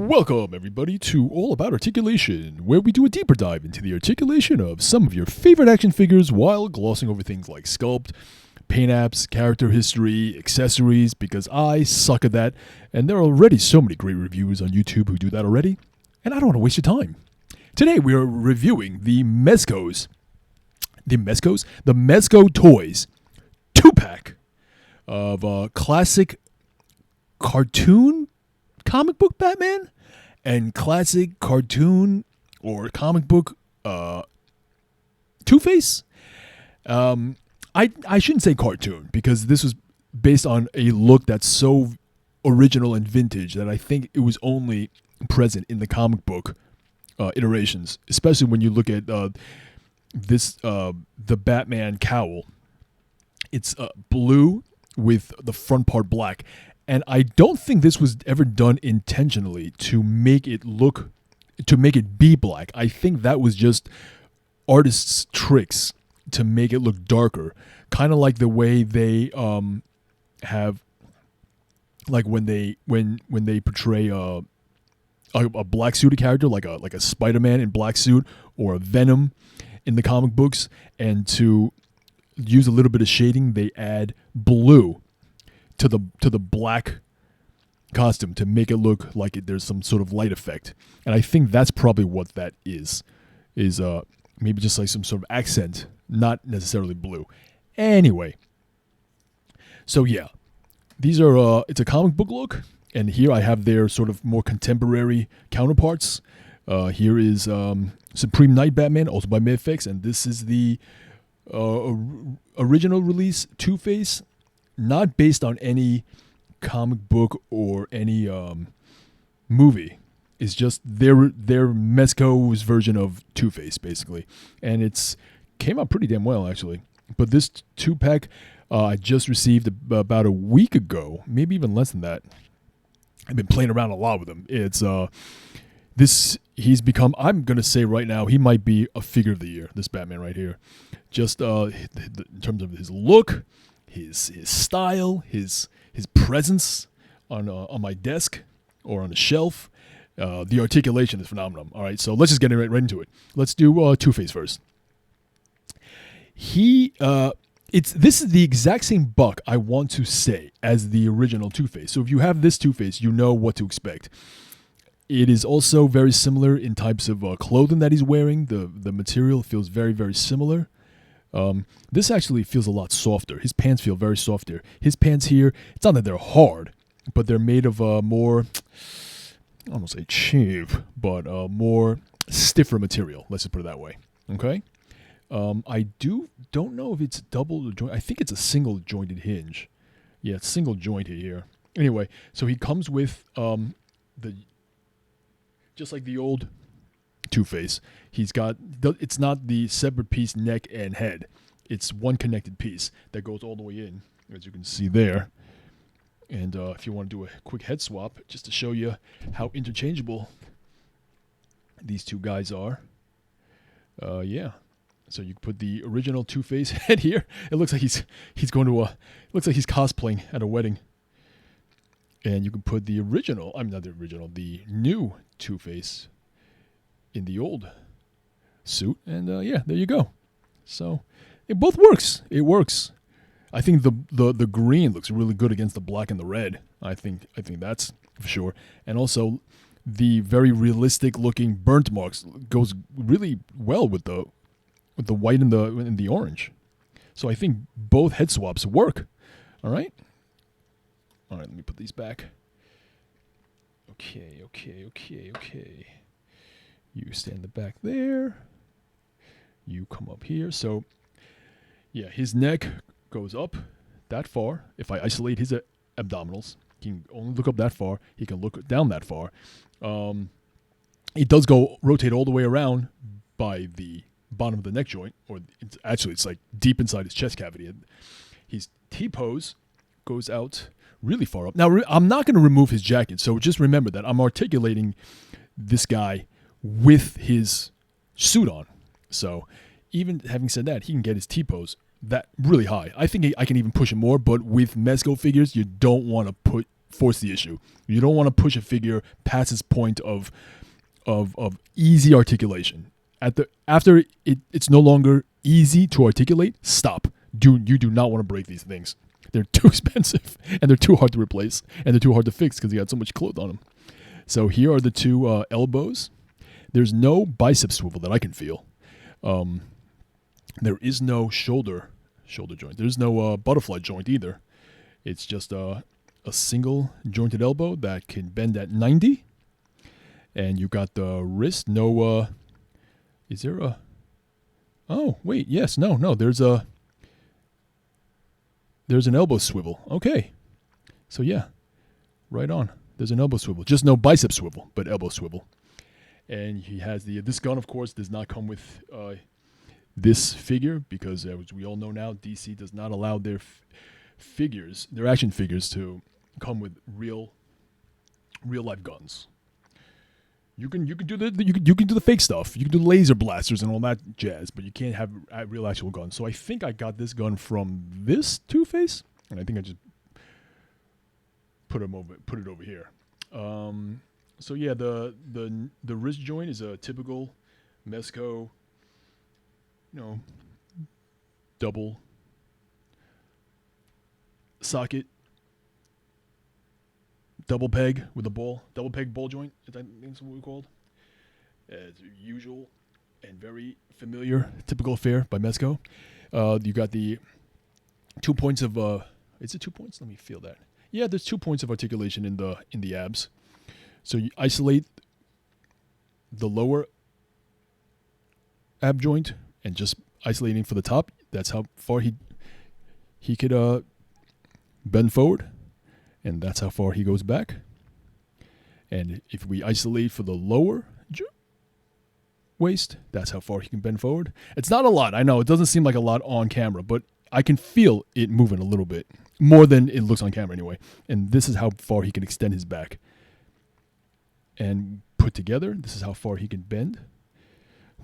Welcome, everybody, to All About Articulation, where we do a deeper dive into the articulation of some of your favorite action figures while glossing over things like sculpt, paint apps, character history, accessories, because I suck at that, and there are already so many great reviewers on YouTube who do that already, and I don't want to waste your time. Today we are reviewing the Mezco Toys 2-pack of classic cartoon comic book Batman and classic cartoon or comic book Two-Face. I shouldn't say cartoon because this was based on a look that's so original and vintage that I think it was only present in the comic book iterations, especially when you look at the Batman cowl. It's blue with the front part black. And I don't think this was ever done intentionally to make it be black. I think that was just artists' tricks to make it look darker. Kind of like the way they have, like when they portray a black suited character, like a Spider-Man in black suit or a Venom in the comic books, and to use a little bit of shading, they add blue to the black costume to make it look like there's some sort of light effect. And I think that's probably what that is maybe just like some sort of accent, not necessarily blue. Anyway, so yeah, these are it's a comic book look, and here I have their sort of more contemporary counterparts. Here is Supreme Night Batman, also by Mezco, and this is the original release Two-Face, not based on any comic book or any movie. It's just their Mezco's version of Two-Face, basically. And it's came out pretty damn well, actually. But this 2-pack I just received about a week ago, maybe even less than that. I've been playing around a lot with him. It's he's become, I'm going to say right now, he might be a figure of the year, this Batman right here. Just in terms of his look, his style, his presence on my desk or on the shelf. The articulation is phenomenal. All right, so let's just get right into it. Let's do Two-Face first. This is the exact same buck, I want to say, as the original Two-Face. So if you have this Two-Face, you know what to expect. It is also very similar in types of clothing that he's wearing. The material feels very, very similar. This actually feels a lot softer. His pants feel very softer. His pants here, it's not that they're hard, but they're made of more, I don't want to say cheap, but more stiffer material. Let's just put it that way. Okay? I don't know if it's double joint. I think it's a single jointed hinge. Yeah, it's single jointed here. Anyway, so he comes with just like the old Two-Face, he's got, it's not the separate piece neck and head. It's one connected piece that goes all the way in, as you can see there. And if you want to do a quick head swap, just to show you how interchangeable these two guys are. Yeah. So you can put the original Two-Face head here. It looks like he's going to looks like he's cosplaying at a wedding. And you can put the original, the new Two-Face in the old suit, and yeah, there you go. So it both works. It works. I think the green looks really good against the black and the red. I think that's for sure. And also the very realistic looking burnt marks goes really well with the white and the orange. So I think both head swaps work. All right, let me put these back. Okay. You stand the back there. You come up here. So, yeah, his neck goes up that far. If I isolate his abdominals, he can only look up that far. He can look down that far. It does rotate all the way around by the bottom of the neck joint, or it's like deep inside his chest cavity. His T-pose goes out really far up. Now, I'm not going to remove his jacket, so just remember that I'm articulating this guy with his suit on. So even having said that, he can get his T-pose that really high. I think I can even push him more, but with Mezco figures, you don't want to put force the issue. You don't want to push a figure past its point of easy articulation. After it's no longer easy to articulate, stop. You do not want to break these things. They're too expensive, and they're too hard to replace, and they're too hard to fix because you got so much cloth on them. So here are the two elbows. There's no bicep swivel that I can feel. There is no shoulder joint. There's no butterfly joint either. It's just a single jointed elbow that can bend at 90. And you got the wrist. No, is there a... Oh, wait, yes, no. There's an elbow swivel. Okay. So yeah, right on. There's an elbow swivel. Just no bicep swivel, but elbow swivel. And he has this gun, of course, does not come with this figure because, as we all know now, DC does not allow their action figures, to come with real life guns. You can do the fake stuff. You can do laser blasters and all that jazz, but you can't have real actual guns. So I think I got this gun from this Two-Face, and I think I just put it over here. So yeah, the wrist joint is a typical Mezco, double socket, double peg with a ball, double peg ball joint. I think that's what we called. It's usual and very familiar, typical affair by Mezco. You got the 2 points of is it 2 points? Let me feel that. Yeah, there's 2 points of articulation in the abs. So you isolate the lower ab joint and just isolating for the top. That's how far he could bend forward, and that's how far he goes back. And if we isolate for the lower waist, that's how far he can bend forward. It's not a lot. I know it doesn't seem like a lot on camera, but I can feel it moving a little bit more than it looks on camera anyway. And this is how far he can extend his back. And put together, this is how far he can bend,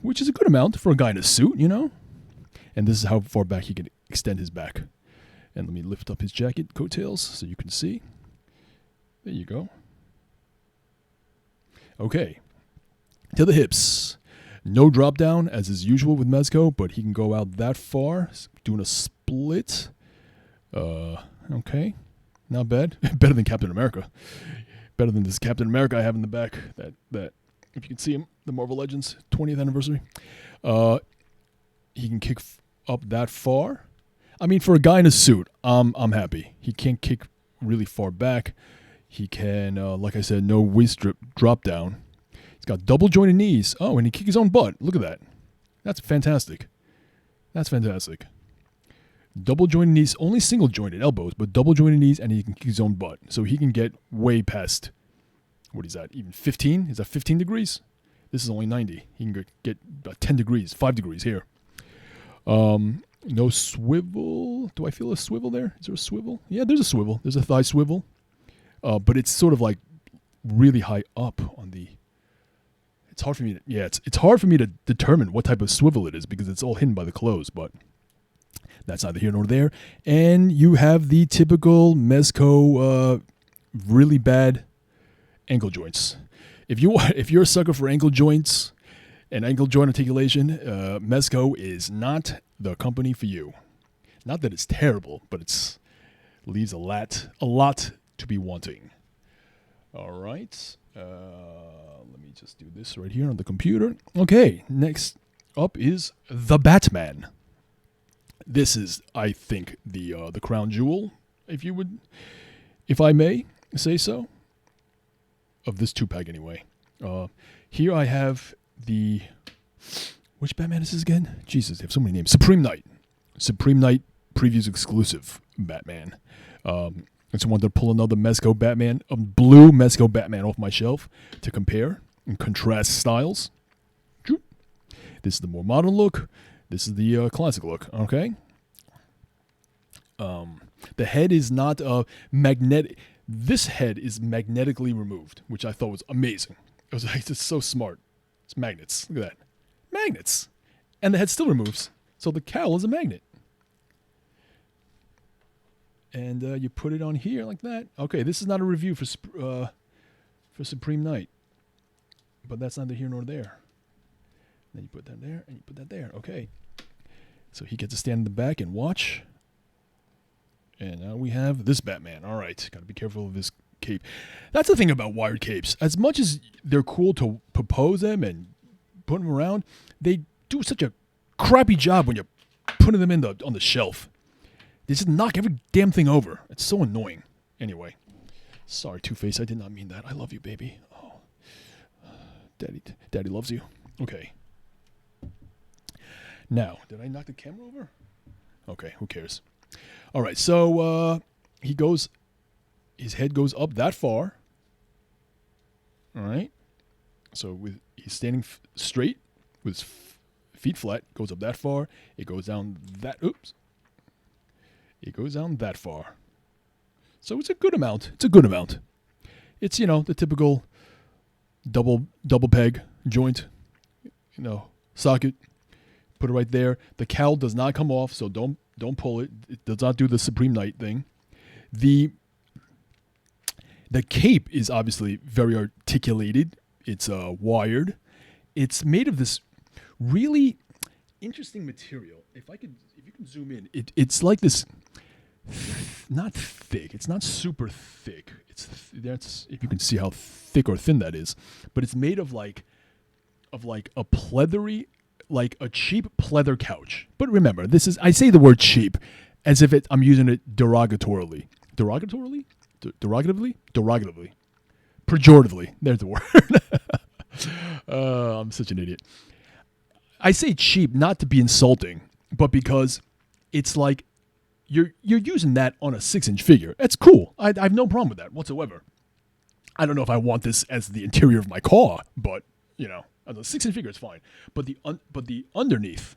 which is a good amount for a guy in a suit, And this is how far back he can extend his back. And let me lift up his jacket coattails so you can see. There you go. Okay. To the hips. No drop down, as is usual with Mezco, but he can go out that far, doing a split. Okay. Not bad. Better than Captain America. Better than this Captain America I have in the back. That if you can see him, the Marvel Legends 20th anniversary. He can kick up that far. I mean, for a guy in a suit, I'm happy. He can't kick really far back. He can, like I said, no waist drop down. He's got double jointed knees. Oh, and he kicked his own butt. Look at that. That's fantastic. That's fantastic. Double jointed knees, only single jointed elbows, but double jointed knees, and he can kick his own butt. So he can get way past, what is that, even 15? Is that 15 degrees? This is only 90. He can get about 10 degrees, 5 degrees here. No swivel. Do I feel a swivel there? Is there a swivel? Yeah, there's a swivel. There's a thigh swivel. But it's sort of like really high up on the... It's hard for me to... Yeah, it's hard for me to determine what type of swivel it is because it's all hidden by the clothes, but that's neither here nor there. And you have the typical Mezco really bad ankle joints. If you're a sucker for ankle joints and ankle joint articulation, Mezco is not the company for you. Not that it's terrible, but it's leaves a lot to be wanting. All right. Let me just do this right here on the computer. Okay, next up is the Batman. This is, I think, the crown jewel, if I may say so, of this 2-pack anyway. Here I have which Batman is this again? Jesus, they have so many names. Supreme Knight previews exclusive Batman. And so I wanted to pull another Mezco Batman, a blue Mezco Batman off my shelf to compare and contrast styles. This is the more modern look. This is the classic look, okay? The head is not magnetic. This head is magnetically removed, which I thought was amazing. It was like, it's so smart. It's magnets. Look at that. Magnets. And the head still removes. So the cowl is a magnet. And you put it on here like that. Okay, this is not a review for Supreme Knight, but that's neither here nor there. Then you put that there, and you put that there. Okay. So he gets to stand in the back and watch. And now we have this Batman. All right, got to be careful of this cape. That's the thing about wired capes. As much as they're cool to propose them and put them around, they do such a crappy job when you're putting them on the shelf. They just knock every damn thing over. It's so annoying. Anyway, sorry, Two-Face. I did not mean that. I love you, baby. Oh, Daddy loves you. Okay. Now, did I knock the camera over? Okay, who cares? All right, so his head goes up that far. All right. So he's standing straight with his feet flat, goes up that far. It goes down that, It goes down that far. So it's a good amount. It's, the typical double peg joint, socket. Put it right there. The cowl does not come off, so don't pull it. It does not do the Supreme Knight thing. The cape is obviously very articulated. It's wired. It's made of this really interesting material. If you can zoom in, it's like this. Not thick. It's not super thick. That's if you can see how thick or thin that is. But it's made of like a pleathery, like a cheap pleather couch. But remember, I say the word cheap as if I'm using it derogatorily. Derogatively? Pejoratively. There's the word. I'm such an idiot. I say cheap not to be insulting, but because it's like you're using that on a 6-inch figure. That's cool. I have no problem with that whatsoever. I don't know if I want this as the interior of my car, but as a 6-inch figure, it's fine. But the underneath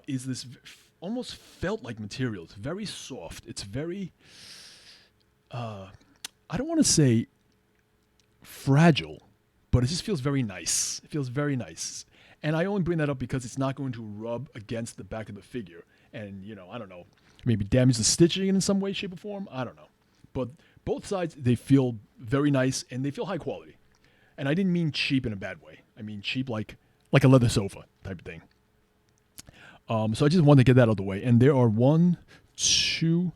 is this almost felt-like material. It's very soft. It's very, I don't want to say fragile, but it just feels very nice. It feels very nice. And I only bring that up because it's not going to rub against the back of the figure. And, I don't know, maybe damage the stitching in some way, shape, or form. I don't know. But both sides, they feel very nice, and they feel high quality. And I didn't mean cheap in a bad way. I mean cheap like a leather sofa type of thing. So I just wanted to get that out of the way. And there are 1, 2,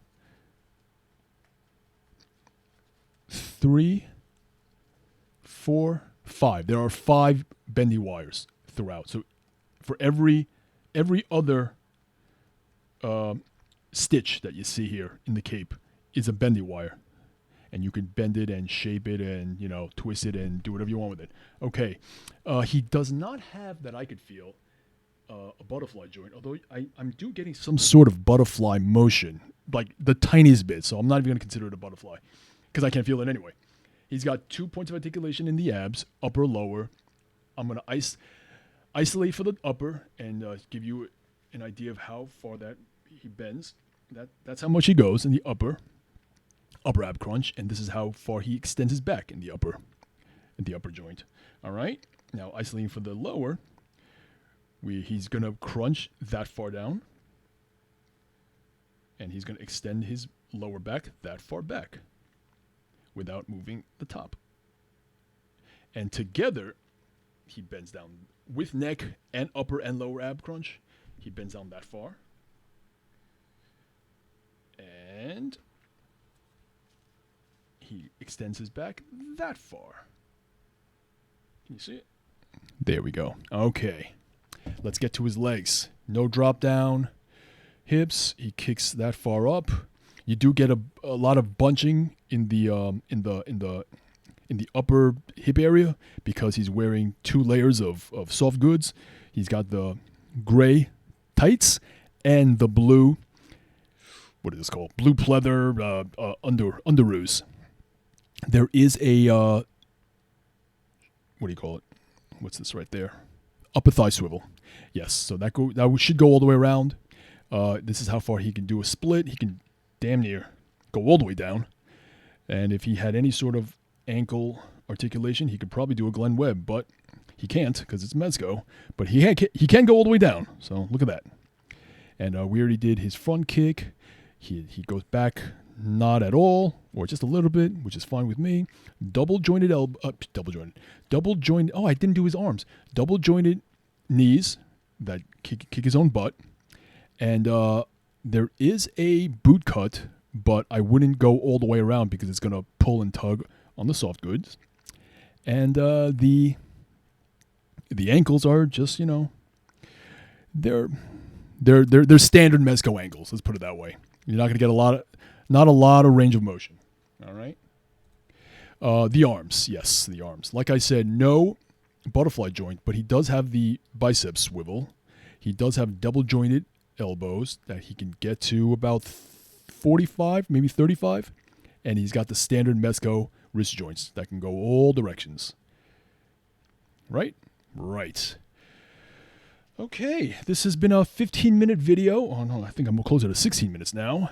3, 4, 5. There are 5 bendy wires throughout. So for every other stitch that you see here in the cape is a bendy wire. And you can bend it and shape it and, twist it and do whatever you want with it. Okay. He does not have, that I could feel, a butterfly joint. Although I'm getting some sort of butterfly motion. Like the tiniest bit. So I'm not even going to consider it a butterfly. Because I can't feel it anyway. He's got 2 points of articulation in the abs. Upper, lower. I'm going to isolate for the upper. And give you an idea of how far that he bends. That's how much he goes in the upper ab crunch, and this is how far he extends his back in the upper joint. All right. Now isolating for the lower, he's gonna crunch that far down, and he's gonna extend his lower back that far back, without moving the top. And together, he bends down with neck and upper and lower ab crunch. He bends down that far, and he extends his back that far. Can you see it? There we go. Okay. Let's get to his legs. No drop down. Hips. He kicks that far up. You do get a lot of bunching in the upper hip area because he's wearing 2 layers of soft goods. He's got the gray tights and the blue, what is this called? Blue pleather underoos. There is a, what do you call it? What's this right there? Upper thigh swivel. Yes, so that should go all the way around. This is how far he can do a split. He can damn near go all the way down. And if he had any sort of ankle articulation, he could probably do a Glenn Webb, but he can't because it's Mezco. But he can go all the way down. So look at that. And we already did his front kick. He goes back, not at all, or just a little bit, which is fine with me. Double jointed elbow, double jointed. Oh, I didn't do his arms. Double jointed knees that kick his own butt, and there is a boot cut, but I wouldn't go all the way around because it's gonna pull and tug on the soft goods, and the ankles are just they're standard Mezco ankles. Let's put it that way. You're not gonna get not a lot of range of motion. All right. The arms, yes, the arms. Like I said, no butterfly joint, but he does have the bicep swivel. He does have double jointed elbows that he can get to about 45, maybe 35, and he's got the standard Mezco wrist joints that can go all directions. Right? Right. Okay, this has been a 15-minute video. Oh no, I think I'm closer to 16 minutes now.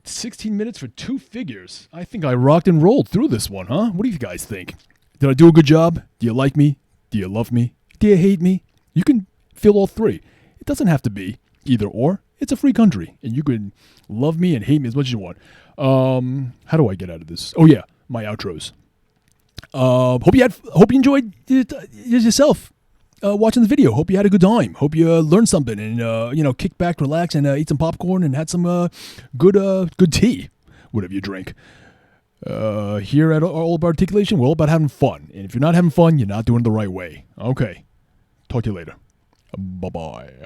16 minutes for 2 figures. I think I rocked and rolled through this one, huh? What do you guys think? Did I do a good job? Do you like me? Do you love me? Do you hate me? You can feel all three. It doesn't have to be either or. It's a free country, and you can love me and hate me as much as you want. How do I get out of this? Oh yeah, my outros. Hope you enjoyed it yourself watching the video. Hope you had a good time. Hope you learned something and kick back, relax, and eat some popcorn and had some good tea, whatever you drink. Here at All About Articulation, we're all about having fun, and if you're not having fun, you're not doing it the right way. Okay, talk to you later. Bye bye.